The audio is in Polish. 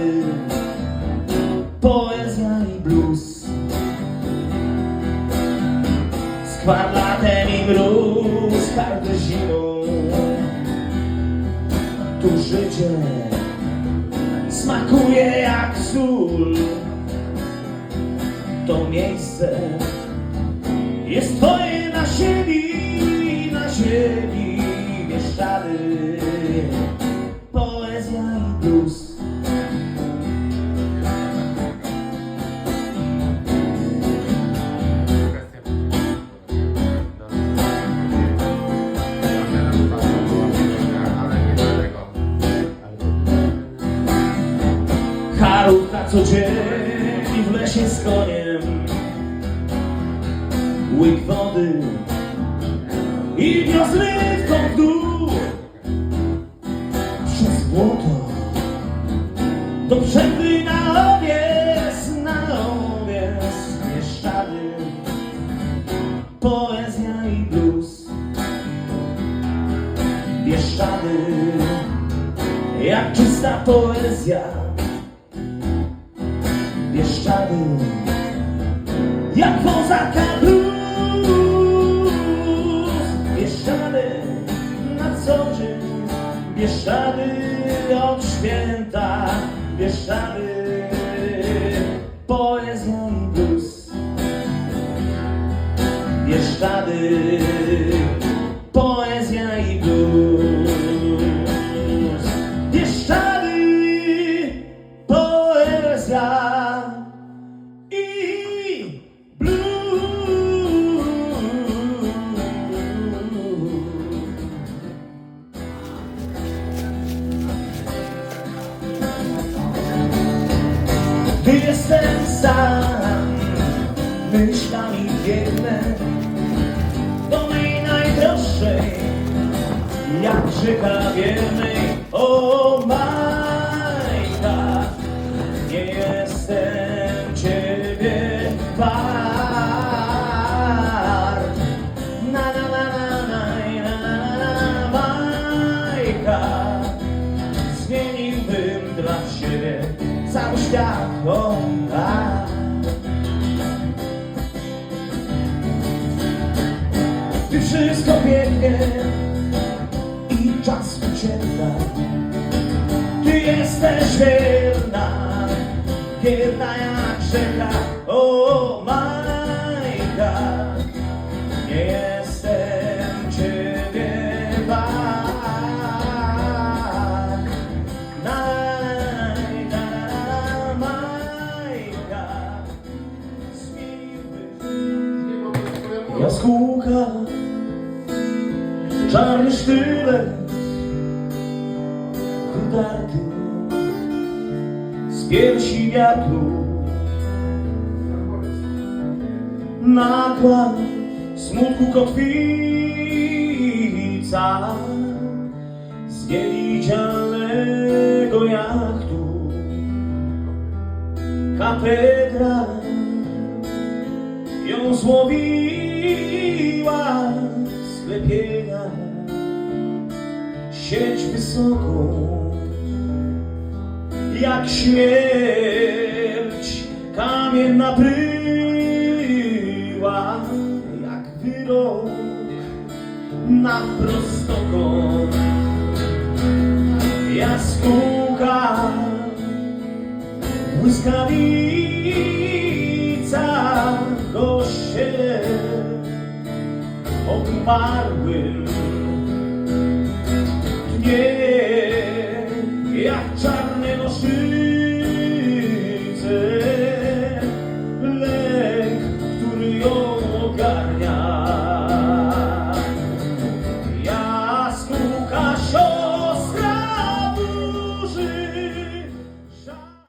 Bieszczady, poezja i blues, z kwarlatem i mróz, każdy zimą. Tu życie smakuje jak sól. To miejsce jest twoje na ziemi, Bieszczady, poezja i blues. Harucha co dzień w lesie z koniem, łyk wody i wiosnywką w dół. Przez błoto do przerwy na owies, Bieszczady, poezja i blues. Bieszczady, jak czysta poezja. Bieszczady, jak kozaka blues. Bieszczady na co dzień, Bieszczady od święta, Bieszczady, poezja i blues. Bieszczady, poezja i blues. Bieszczady, poezja i blues. Gdy jestem sam, myślami biegnę do mej najdroższej, jak rzeka wiernej. O Majka, nie jestem ciebie wart. Na na na na na na, Majka, zmieniłbym dla siebie cały świat. O, a. Gdy wszystko biegnie i czas ucieka, ty jesteś wierna, wierna jak rzeka. O Majka, nie jestem ciebie wart. Majka, zmieniłbyś jaskółka, czarny sztylet udarty z piersi wiatru. Nagła smutku kotwica z niewidzialnego jachtu. Katedra ją złowiła, sklepienia sieć wysoką jak śmierć, kamienna bryła jak wyrok nad prostokąt. Jaskółka, błyskawica, goście oparłym dnie jak czarne noszy.